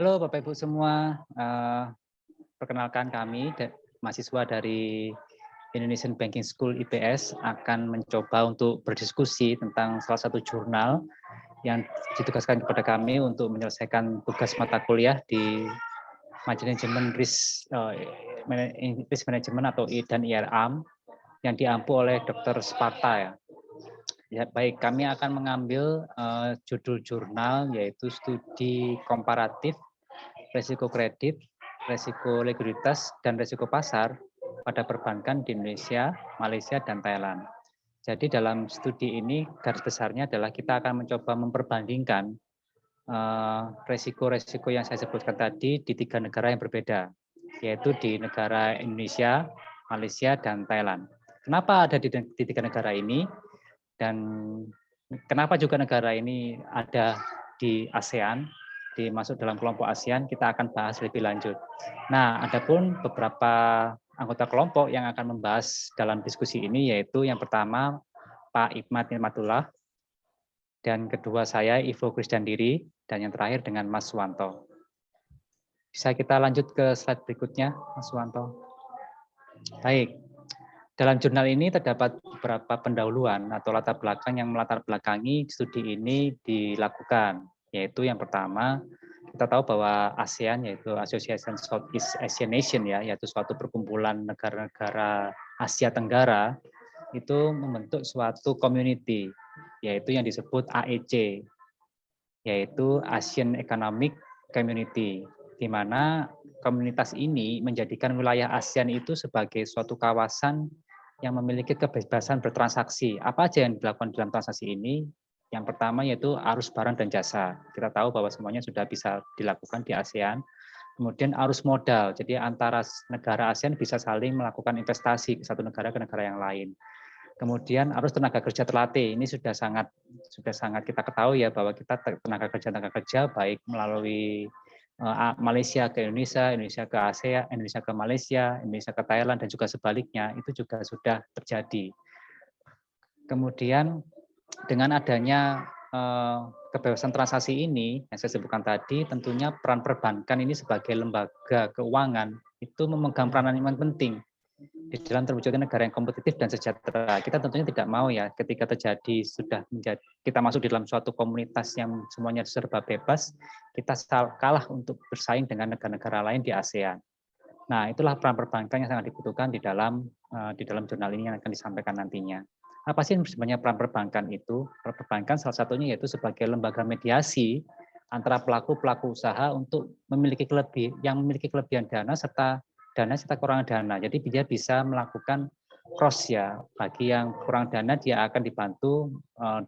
Halo Bapak Ibu semua, perkenalkan kami mahasiswa dari Indonesian Banking School IPS akan mencoba untuk berdiskusi tentang salah satu jurnal yang ditugaskan kepada kami untuk menyelesaikan tugas mata kuliah di manajemen risk management atau dan IRAM yang diampu oleh Dr. Sparta ya. Ya, baik, kami akan mengambil judul jurnal yaitu studi komparatif resiko kredit, resiko likuiditas, dan resiko pasar pada perbankan di Indonesia, Malaysia, dan Thailand. Jadi dalam studi ini garis besarnya adalah kita akan mencoba memperbandingkan resiko-resiko yang saya sebutkan tadi di 3 negara yang berbeda, yaitu di negara Indonesia, Malaysia, dan Thailand. Kenapa ada di 3 negara ini? Dan kenapa juga negara ini ada di ASEAN, dimasuk dalam kelompok ASEAN, kita akan bahas lebih lanjut. Nah, adapun beberapa anggota kelompok yang akan membahas dalam diskusi ini, yaitu yang pertama Pak Hikmat Nikmatullah, dan kedua saya Ivo Krisdandiri, dan yang terakhir dengan Mas Suwanto. Bisa kita lanjut ke slide berikutnya, Mas Suwanto. Baik, dalam jurnal ini terdapat beberapa pendahuluan atau latar belakang yang melatar belakangi studi ini dilakukan, yaitu yang pertama, kita tahu bahwa ASEAN yaitu Association Southeast Asian Nation ya, yaitu suatu perkumpulan negara-negara Asia Tenggara itu membentuk suatu community, yaitu yang disebut AEC, yaitu Asian Economic Community, di mana komunitas ini menjadikan wilayah ASEAN itu sebagai suatu kawasan yang memiliki kebebasan bertransaksi. Apa aja yang dilakukan dalam transaksi ini? Yang pertama yaitu arus barang dan jasa. Kita tahu bahwa semuanya sudah bisa dilakukan di ASEAN. Kemudian arus modal, jadi antara negara ASEAN bisa saling melakukan investasi ke satu negara ke negara yang lain. Kemudian arus tenaga kerja terlatih, ini sudah sangat kita ketahui ya bahwa kita tenaga kerja baik melalui Malaysia ke Indonesia, Indonesia ke ASEAN, Indonesia ke Malaysia, Indonesia ke Thailand, dan juga sebaliknya, itu juga sudah terjadi. Kemudian dengan adanya kebebasan transaksi ini, yang saya sebutkan tadi, tentunya peran perbankan ini sebagai lembaga keuangan itu memegang peranan yang penting di dalam terwujudnya negara yang kompetitif dan sejahtera. Kita tentunya tidak mau ya ketika terjadi kita masuk di dalam suatu komunitas yang semuanya serba bebas, kita kalah untuk bersaing dengan negara-negara lain di ASEAN. Nah, itulah peran perbankan yang sangat dibutuhkan di dalam jurnal ini yang akan disampaikan nantinya. Apa sih sebenarnya peran perbankan itu? Peran perbankan salah satunya yaitu sebagai lembaga mediasi antara pelaku-pelaku usaha untuk memiliki kelebihan dana serta kekurangan dana. Jadi dia bisa melakukan cross ya. Bagi yang kurang dana dia akan dibantu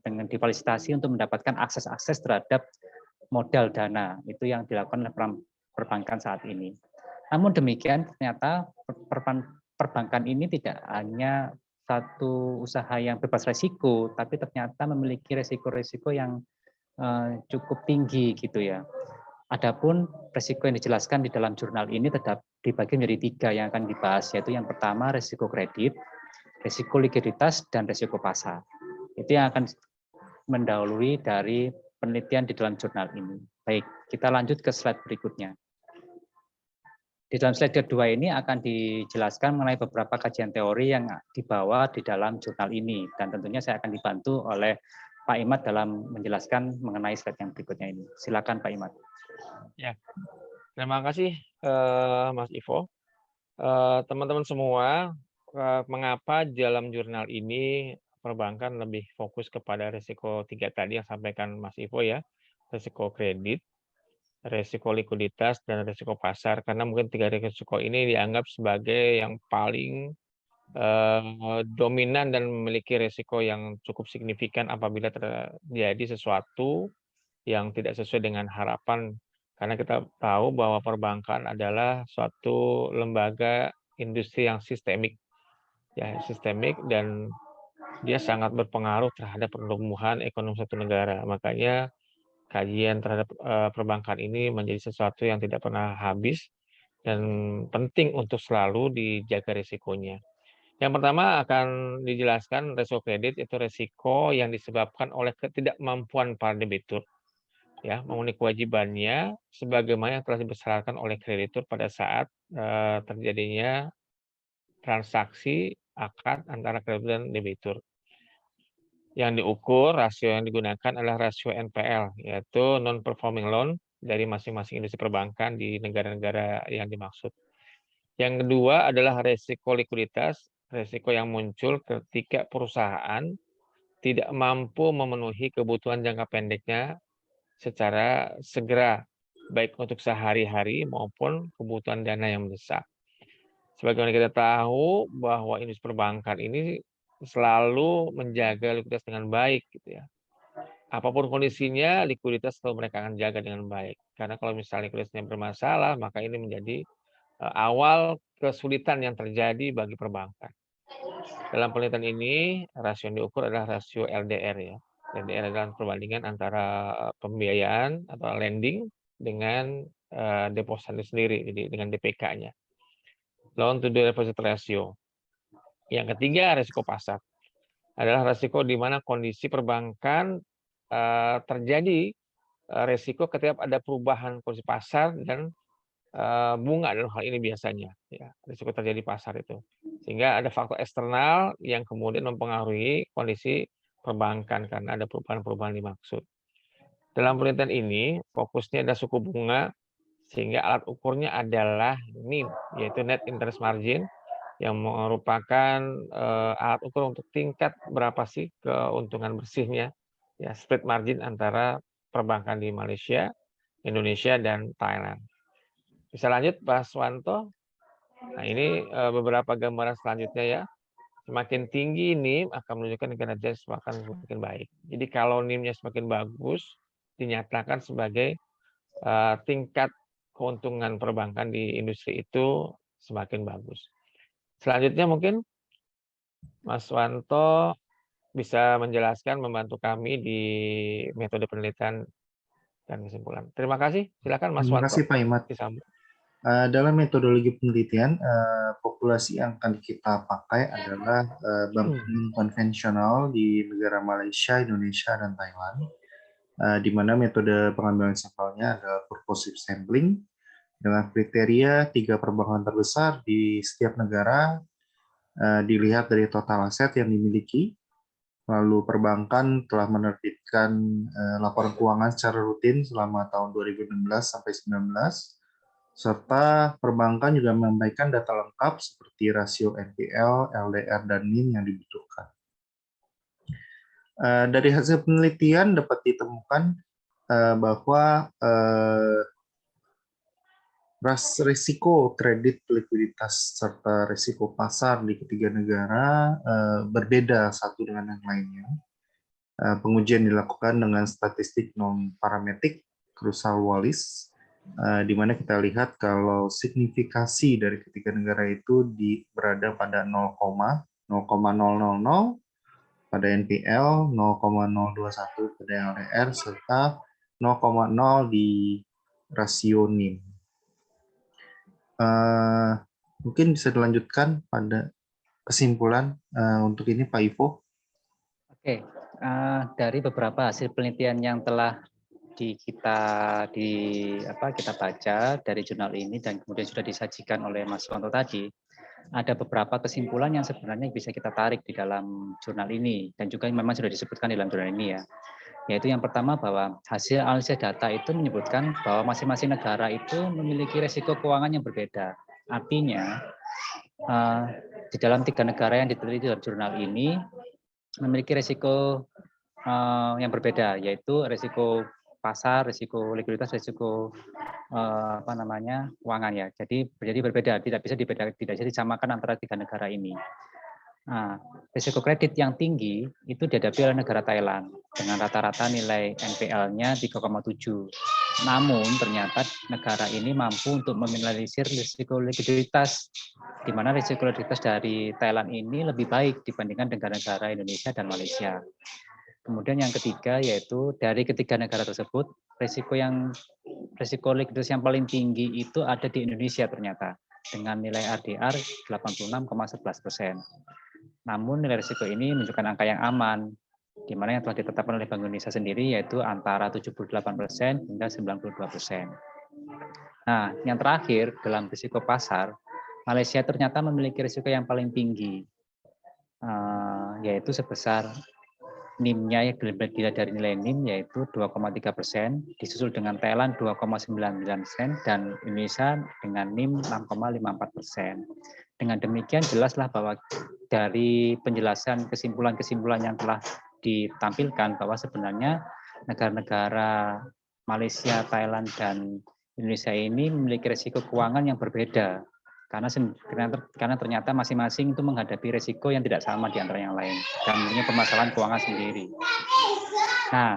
dengan difasilitasi untuk mendapatkan akses terhadap modal dana. Itu yang dilakukan oleh perbankan saat ini. Namun demikian ternyata perbankan ini tidak hanya satu usaha yang bebas resiko, tapi ternyata memiliki resiko-resiko yang cukup tinggi gitu ya. Adapun resiko yang dijelaskan di dalam jurnal ini tetap dibagi menjadi 3 yang akan dibahas, yaitu yang pertama resiko kredit, resiko likuiditas, dan resiko pasar. Itu yang akan mendahului dari penelitian di dalam jurnal ini. Baik, kita lanjut ke slide berikutnya. Di dalam slide kedua ini akan dijelaskan mengenai beberapa kajian teori yang dibawa di dalam jurnal ini, dan tentunya saya akan dibantu oleh Pak Imad dalam menjelaskan mengenai slide yang berikutnya ini. Silakan Pak Imad. Ya, terima kasih Mas Ivo. Teman-teman semua, mengapa dalam jurnal ini perbankan lebih fokus kepada risiko 3 tadi yang sampaikan Mas Ivo ya, risiko kredit, risiko likuiditas, dan risiko pasar. Karena mungkin 3 risiko ini dianggap sebagai yang paling dominan dan memiliki risiko yang cukup signifikan apabila terjadi sesuatu yang tidak sesuai dengan harapan. Karena kita tahu bahwa perbankan adalah suatu lembaga industri yang sistemik, ya sistemik, dan dia sangat berpengaruh terhadap pertumbuhan ekonomi satu negara. Makanya kajian terhadap perbankan ini menjadi sesuatu yang tidak pernah habis dan penting untuk selalu dijaga risikonya. Yang pertama akan dijelaskan risiko kredit, itu risiko yang disebabkan oleh ketidakmampuan para debitur ya, memenuhi kewajibannya sebagaimana yang telah dibesarkan oleh kreditur pada saat terjadinya transaksi akad antara kreditur dan debitur. Yang diukur, rasio yang digunakan adalah rasio NPL, yaitu non-performing loan dari masing-masing industri perbankan di negara-negara yang dimaksud. Yang kedua adalah resiko likuiditas, resiko yang muncul ketika perusahaan tidak mampu memenuhi kebutuhan jangka pendeknya secara segera, baik untuk sehari-hari maupun kebutuhan dana yang mendesak. Sebagaimana kita tahu bahwa industri perbankan ini selalu menjaga likuiditas dengan baik, gitu ya. Apapun kondisinya, likuiditas selalu mereka akan jaga dengan baik. Karena kalau misalnya likuiditasnya bermasalah, maka ini menjadi awal kesulitan yang terjadi bagi perbankan. Dalam penelitian ini, rasio yang diukur adalah rasio LDR ya. LDR adalah perbandingan antara pembiayaan atau lending dengan deposit sendiri, jadi dengan DPK-nya. Loan to deposit ratio. Yang ketiga, risiko pasar. Adalah risiko di mana kondisi perbankan terjadi risiko ketika ada perubahan kondisi pasar dan bunga dalam hal ini biasanya, ya, risiko terjadi pasar itu. Sehingga ada faktor eksternal yang kemudian mempengaruhi kondisi perbankan karena ada perubahan-perubahan dimaksud. Dalam penelitian ini, fokusnya ada suku bunga, sehingga alat ukurnya adalah NIM, yaitu Net Interest Margin, yang merupakan alat ukur untuk tingkat berapa sih keuntungan bersihnya, ya, spread margin antara perbankan di Malaysia, Indonesia, dan Thailand. Bisa lanjut, Pak Swanto. Nah, ini beberapa gambaran selanjutnya ya. Semakin tinggi NIM akan menunjukkan kinerja semakin baik. Jadi kalau NIM-nya semakin bagus, dinyatakan sebagai tingkat keuntungan perbankan di industri itu semakin bagus. Selanjutnya mungkin Mas Swanto bisa menjelaskan, membantu kami di metode penelitian dan kesimpulan. Terima kasih. Silakan Mas Terima Swanto. kasih Pak Imad. Dalam metodologi penelitian, populasi yang akan kita pakai adalah bank konvensional di negara Malaysia, Indonesia, dan Thailand, di mana metode pengambilan sampelnya adalah purposive sampling dengan kriteria 3 perbankan terbesar di setiap negara, dilihat dari total aset yang dimiliki. Lalu perbankan telah menerbitkan laporan keuangan secara rutin selama tahun 2016 sampai 2019. Serta perbankan juga memberikan data lengkap seperti rasio NPL, LDR, dan NIM yang dibutuhkan. Dari hasil penelitian dapat ditemukan bahwa risiko kredit likuiditas serta risiko pasar di ketiga negara berbeda satu dengan yang lainnya. Pengujian dilakukan dengan statistik non-parametrik Krusal-Wallis, di mana kita lihat kalau signifikasi dari ketiga negara itu berada pada 0,000 pada NPL, 0,021 pada LDR, serta 0,0 di rasio NIM. Mungkin bisa dilanjutkan pada kesimpulan untuk ini Pak Ivo. Oke, dari beberapa hasil penelitian yang telah kita baca dari jurnal ini dan kemudian sudah disajikan oleh Mas Wanto tadi, ada beberapa kesimpulan yang sebenarnya bisa kita tarik di dalam jurnal ini dan juga memang sudah disebutkan di dalam jurnal ini ya. Yaitu yang pertama bahwa hasil analisis data itu menyebutkan bahwa masing-masing negara itu memiliki resiko keuangan yang berbeda. Artinya di dalam 3 negara yang diteliti dalam jurnal ini memiliki resiko yang berbeda, yaitu resiko pasar, risiko likuiditas, risiko keuangan ya. Jadi berbeda, tidak bisa disamakan antara 3 negara ini. Nah, risiko kredit yang tinggi itu dihadapi oleh negara Thailand dengan rata-rata nilai NPL-nya 3,7. Namun ternyata negara ini mampu untuk meminimalisir risiko likuiditas, di mana risiko likuiditas dari Thailand ini lebih baik dibandingkan negara-negara Indonesia dan Malaysia. Kemudian yang ketiga yaitu dari ketiga negara tersebut risiko likuiditas yang paling tinggi itu ada di Indonesia ternyata dengan nilai RDR 86,11%. Namun nilai risiko ini menunjukkan angka yang aman di mana yang telah ditetapkan oleh Bank Indonesia sendiri yaitu antara 78% hingga 92%. Nah, yang terakhir dalam risiko pasar, Malaysia ternyata memiliki risiko yang paling tinggi, yaitu sebesar NIM-nya yang dilihat dari nilai NIM yaitu 2,3%, disusul dengan Thailand 2,99% dan Indonesia dengan NIM 6,54%. Dengan demikian jelaslah bahwa dari penjelasan kesimpulan-kesimpulan yang telah ditampilkan bahwa sebenarnya negara-negara Malaysia, Thailand, dan Indonesia ini memiliki risiko keuangan yang berbeda karena ternyata masing-masing itu menghadapi risiko yang tidak sama di antara yang lain dan mempunyai permasalahan keuangan sendiri. Nah,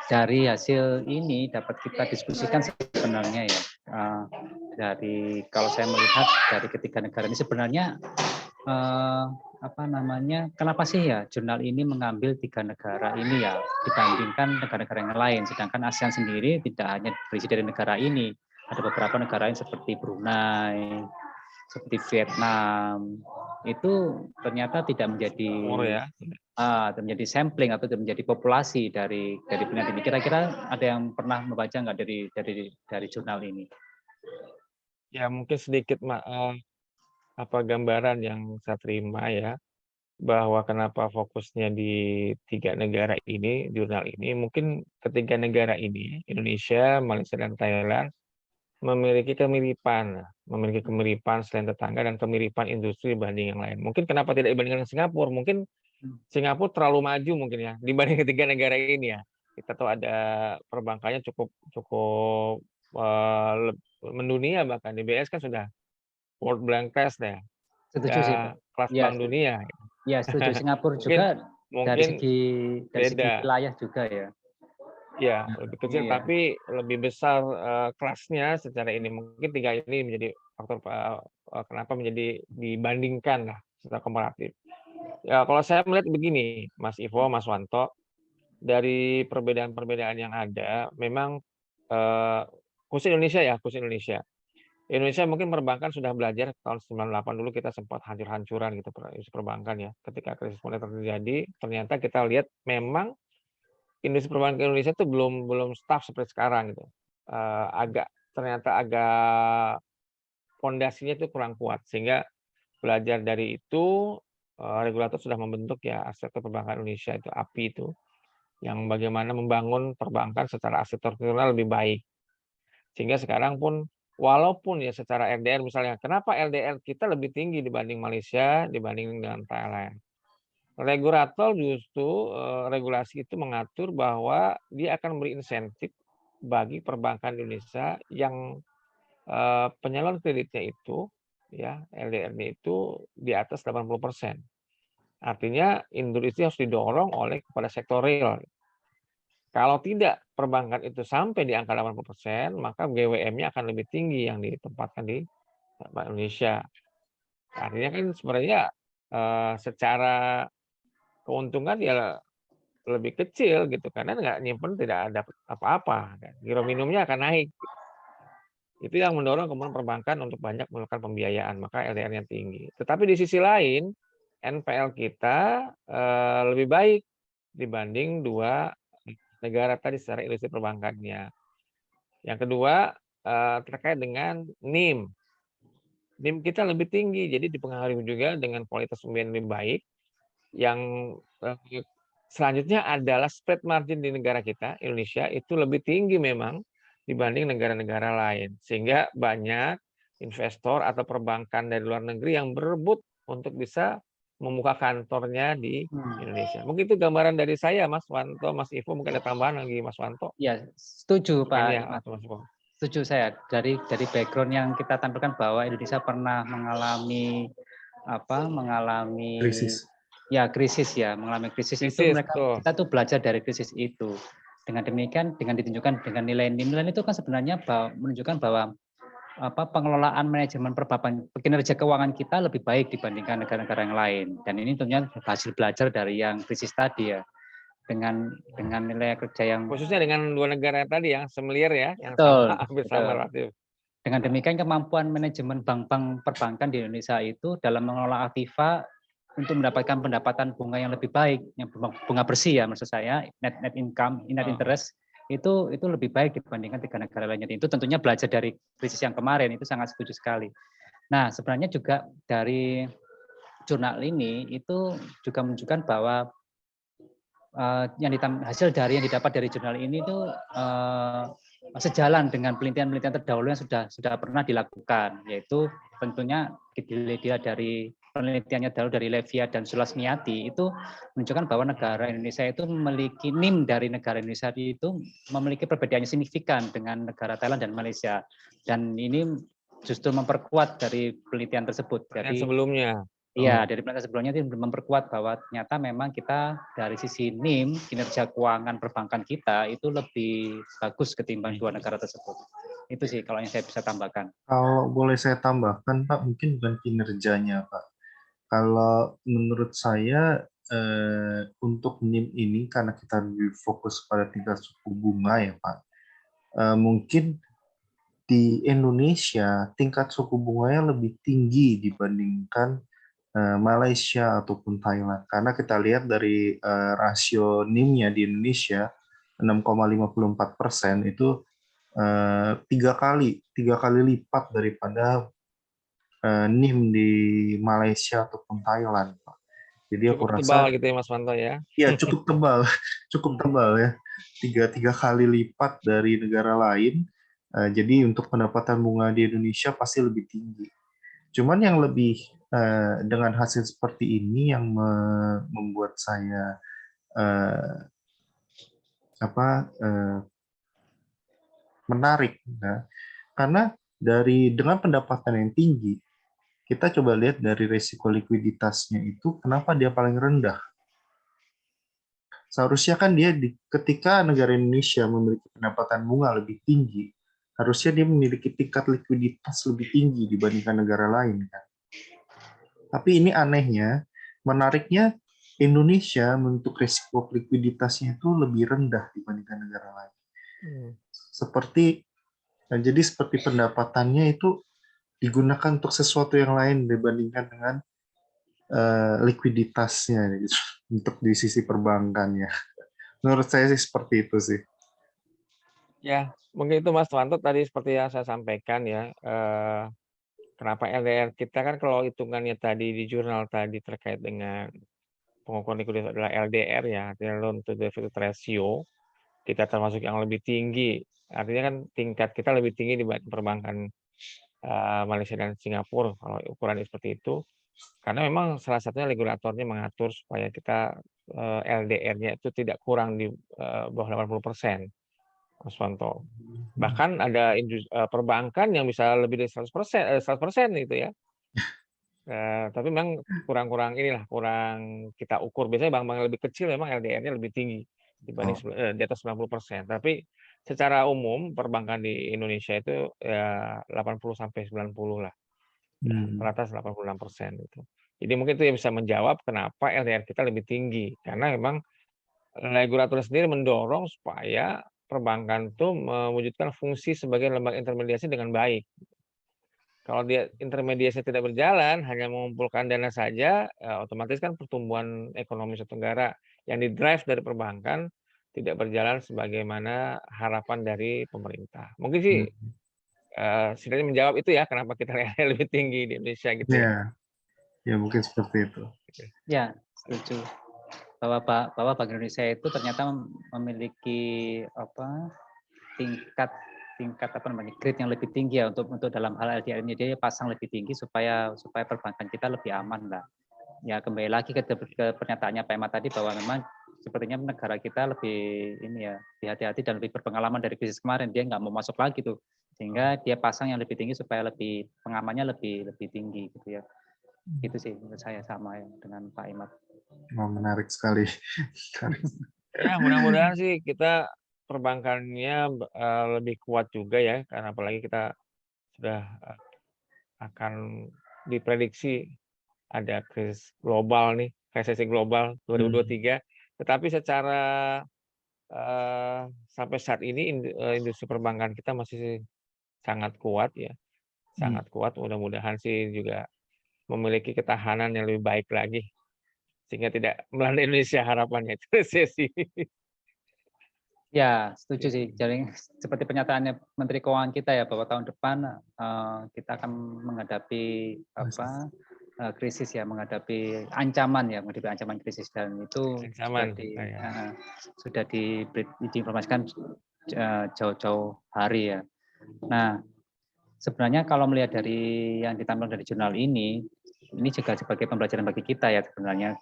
dari hasil ini dapat kita diskusikan sebenarnya ya, dari kalau saya melihat dari ketiga negara ini sebenarnya kenapa sih ya jurnal ini mengambil 3 negara ini ya dibandingkan negara-negara yang lain, sedangkan ASEAN sendiri tidak hanya berisi dari negara ini, ada beberapa negara lain seperti Brunei, seperti Vietnam, itu ternyata tidak menjadi sampling atau tidak menjadi populasi dari peneliti. Kira-kira ada yang pernah membaca nggak dari jurnal ini? Ya mungkin sedikit gambaran yang saya terima ya, bahwa kenapa fokusnya di 3 negara ini, jurnal ini, mungkin ketiga negara ini, Indonesia, Malaysia, dan Thailand, memiliki kemiripan selain tetangga dan kemiripan industri dibanding yang lain. Mungkin kenapa tidak dibandingkan dengan Singapura? Mungkin Singapura terlalu maju mungkin ya dibanding ketiga negara ini ya. Kita tahu ada perbankannya cukup mendunia, bahkan DBS kan sudah World Bank Test ya. Setuju sih, Pak. Kelas Ya, Bank Dunia. Ya, setuju. Singapura juga dari segi wilayah juga ya. Ya, lebih kecil tapi lebih besar kelasnya secara ini. Mungkin 3 ini menjadi faktor kenapa menjadi dibandingkan lah secara komparatif. Ya, kalau saya melihat begini, Mas Ivo, Mas Wanto, dari perbedaan-perbedaan yang ada, memang khusus Indonesia. Indonesia mungkin perbankan sudah belajar tahun 98 dulu kita sempat hancur-hancuran gitu perbankan ya. Ketika krisis moneter terjadi, ternyata kita lihat memang industri perbankan Indonesia itu belum staff seperti sekarang gitu. Ternyata agak fondasinya itu kurang kuat, sehingga belajar dari itu regulator sudah membentuk ya sektor perbankan Indonesia itu API itu yang bagaimana membangun perbankan secara arsitektural lebih baik. Sehingga sekarang pun walaupun ya secara LDR misalnya, kenapa LDR kita lebih tinggi dibanding Malaysia, dibanding dengan Thailand? Regulator justru regulasi itu mengatur bahwa dia akan memberi insentif bagi perbankan Indonesia yang penyaluran kreditnya itu ya LDR-nya itu di atas 80%. Artinya industri harus didorong oleh kepada sektor real. Kalau tidak perbankan itu sampai di angka 80%, maka GWM-nya akan lebih tinggi yang ditempatkan di Bank Indonesia. Artinya kan sebenarnya secara keuntungan ya lebih kecil gitu, karena nggak nyimpen tidak ada apa-apa. Giro minumnya akan naik. Itu yang mendorong kemudian perbankan untuk banyak melakukan pembiayaan, maka LDR-nya tinggi. Tetapi di sisi lain, NPL kita lebih baik dibanding 2 negara tadi secara industri perbankannya. Yang kedua terkait dengan NIM. NIM kita lebih tinggi, jadi dipengaruhi juga dengan kualitas pembiayaan lebih baik. Yang selanjutnya adalah spread margin di negara kita, Indonesia, itu lebih tinggi memang dibanding negara-negara lain. Sehingga banyak investor atau perbankan dari luar negeri yang berebut untuk bisa membuka kantornya di Indonesia. Mungkin itu gambaran dari saya, Mas Wanto, Mas Ivo. Mungkin ada tambahan lagi, Mas Wanto. Ya, setuju Pak. Ya, setuju saya. Dari background yang kita tampilkan bahwa Indonesia pernah mengalami krisis. Mengalami krisis itu kita tuh belajar dari krisis itu. Dengan demikian, dengan ditunjukkan dengan nilai NIM itu kan sebenarnya menunjukkan bahwa pengelolaan manajemen perbankan kinerja keuangan kita lebih baik dibandingkan negara-negara yang lain, dan ini tentunya hasil belajar dari yang krisis tadi ya, dengan nilai kerja yang khususnya dengan 2 negara yang tadi yang similar ya, yang hampir sama relatif. Dengan demikian kemampuan manajemen bank-bank perbankan di Indonesia itu dalam mengelola aktiva untuk mendapatkan pendapatan bunga yang lebih baik, yang bunga bersih ya maksud saya, net income, net interest itu lebih baik dibandingkan 3 negara lainnya. Itu tentunya belajar dari krisis yang kemarin, itu sangat setuju sekali. Nah, sebenarnya juga dari jurnal ini itu juga menunjukkan bahwa hasil dari yang didapat dari jurnal ini itu sejalan dengan penelitian-penelitian terdahulu yang sudah pernah dilakukan, yaitu tentunya dilihat dari penelitiannya dahulu dari Levia dan Sulasmiati itu menunjukkan bahwa negara Indonesia itu memiliki NIM dari negara Indonesia itu memiliki perbedaan yang signifikan dengan negara Thailand dan Malaysia, dan ini justru memperkuat dari penelitian tersebut. Yang Jadi sebelumnya. iya, dari penelitian sebelumnya itu memperkuat bahwa ternyata memang kita dari sisi NIM, kinerja keuangan perbankan kita itu lebih bagus ketimbang dua negara tersebut. Itu sih kalau yang saya bisa tambahkan. Kalau boleh saya tambahkan, Pak, mungkin bukan kinerjanya, Pak. Kalau menurut saya, untuk NIM ini, karena kita lebih fokus pada tingkat suku bunga ya, Pak, mungkin di Indonesia tingkat suku bunganya lebih tinggi dibandingkan Malaysia ataupun Thailand. Karena kita lihat dari rasio NIM-nya di Indonesia 6,54% itu tiga kali lipat daripada NIM di Malaysia ataupun Thailand, Pak. Jadi aku Cukup tebal rasa gitu ya Mas Wanto ya. ya cukup tebal, cukup tebal ya, tiga kali lipat dari negara lain. Jadi untuk pendapatan bunga di Indonesia pasti lebih tinggi. Cuman yang lebih dengan hasil seperti ini yang membuat saya menarik, ya. Karena dengan pendapatan yang tinggi, kita coba lihat dari risiko likuiditasnya itu kenapa dia paling rendah. Seharusnya kan dia ketika negara Indonesia memiliki pendapatan bunga lebih tinggi, harusnya dia memiliki tingkat likuiditas lebih tinggi dibandingkan negara lain kan. Tapi ini anehnya, menariknya Indonesia untuk risiko likuiditasnya itu lebih rendah dibandingkan negara lain. Jadi seperti pendapatannya itu digunakan untuk sesuatu yang lain dibandingkan dengan likuiditasnya gitu, untuk di sisi perbankannya. Menurut saya sih seperti itu sih. Ya, mungkin itu Mas Wanto tadi seperti yang saya sampaikan ya. Kenapa LDR kita kan kalau hitungannya tadi di jurnal tadi terkait dengan pengukuran likuiditas adalah LDR ya, artinya loan to deposit ratio, kita termasuk yang lebih tinggi. Artinya kan tingkat kita lebih tinggi dibanding perbankan Malaysia dan Singapura kalau ukuran seperti itu. Karena memang salah satunya regulatornya mengatur supaya kita LDR-nya itu tidak kurang di bawah 80%, Mas Wanto. Bahkan ada perbankan yang bisa lebih dari 100% gitu ya. Tapi memang kurang kita ukur. Biasanya bank-bank yang lebih kecil memang LDR-nya lebih tinggi dibanding di atas 90%. Tapi secara umum perbankan di Indonesia itu ya 80-90 lah. Rata 86% itu. Jadi mungkin itu yang bisa menjawab kenapa LDR kita lebih tinggi. Karena memang regulator sendiri mendorong supaya perbankan itu mewujudkan fungsi sebagai lembaga intermediasi dengan baik. Kalau dia intermediasi tidak berjalan, hanya mengumpulkan dana saja, otomatis kan pertumbuhan ekonomi suatu negara yang didrive dari perbankan tidak berjalan sebagaimana harapan dari pemerintah. Mungkin sih setidaknya menjawab itu ya, kenapa kita lebih tinggi di Indonesia gitu ya. Ya mungkin seperti itu. Ya, setuju. Bahwa Bank Indonesia itu ternyata memiliki tingkat grade yang lebih tinggi ya untuk dalam hal LDR ini, dia pasang lebih tinggi supaya perbankan kita lebih aman lah. Ya kembali lagi ke pernyataannya Pak Emad tadi bahwa memang sepertinya negara kita lebih hati-hati dan lebih berpengalaman dari krisis kemarin, dia nggak mau masuk lagi tuh, sehingga dia pasang yang lebih tinggi supaya lebih pengamannya lebih tinggi gitu ya. Itu sih menurut saya sama ya dengan Pak Emad. Menarik sekali. Ya mudah-mudahan sih kita perbankannya lebih kuat juga ya, karena apalagi kita sudah akan diprediksi ada krisis global nih, resesi global 2023. Tetapi secara sampai saat ini industri perbankan kita masih sangat kuat ya, sangat kuat. Mudah-mudahan sih juga memiliki ketahanan yang lebih baik lagi sehingga tidak melanda Indonesia harapannya itu resesi. Ya, setuju sih. Jadi seperti pernyataannya Menteri Keuangan kita ya, bahwa tahun depan kita akan menghadapi krisis ya, menghadapi ancaman krisis, dan itu Ancaman, sudah diinformasikan jauh-jauh hari ya. Nah, sebenarnya kalau melihat dari yang ditampilkan dari jurnal ini juga sebagai pembelajaran bagi kita ya sebenarnya,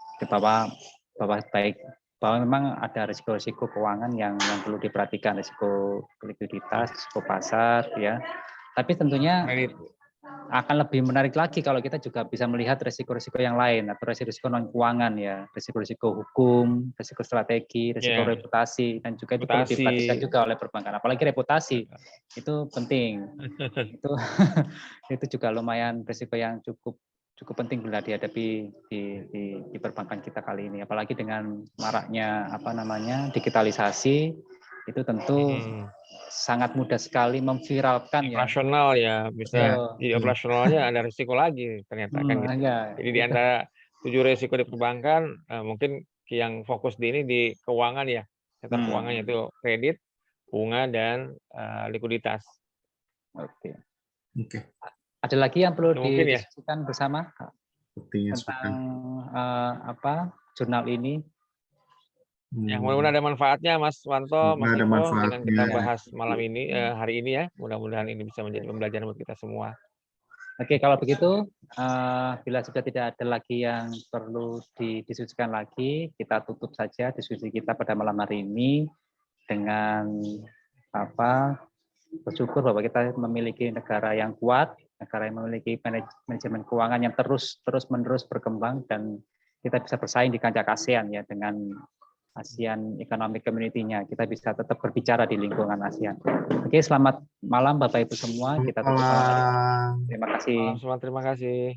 bahwa memang ada risiko-risiko keuangan yang perlu diperhatikan, risiko likuiditas, risiko pasar ya. Tapi tentunya akan lebih menarik lagi kalau kita juga bisa melihat risiko-risiko yang lain, atau risiko non keuangan ya, risiko-risiko hukum, risiko strategi, risiko reputasi, dan juga itu perlu diperhatikan juga oleh perbankan. Apalagi reputasi itu penting. itu juga lumayan risiko yang cukup penting bila dihadapi di perbankan kita kali ini, apalagi dengan maraknya digitalisasi, itu tentu sangat mudah sekali memviralkan operasional ya, bisa jadi operasionalnya ada risiko lagi ternyata kan gitu. Jadi di antara 7 risiko di perbankan, mungkin yang fokus di keuangan ya, sektor keuangan, yaitu kredit, bunga, dan likuiditas. Oke. Ada lagi yang perlu didiskusikan bersama tentang jurnal ini? Yang mudah-mudahan ada manfaatnya, Mas Wanto, Mas Niko, dengan kita bahas malam ini, hari ini ya. Mudah-mudahan ini bisa menjadi pembelajaran buat kita semua. Oke, kalau begitu, bila sudah tidak ada lagi yang perlu didiskusikan lagi, kita tutup saja diskusi kita pada malam hari ini dengan bersyukur bahwa kita memiliki negara yang kuat, negara yang memiliki manajemen keuangan yang terus-menerus berkembang, dan kita bisa bersaing di kancah ASEAN ya, dengan ASEAN Economic Community-nya. Kita bisa tetap berbicara di lingkungan ASEAN. Oke, selamat malam Bapak Ibu semua. Kita tutup. Terima kasih. Terima kasih.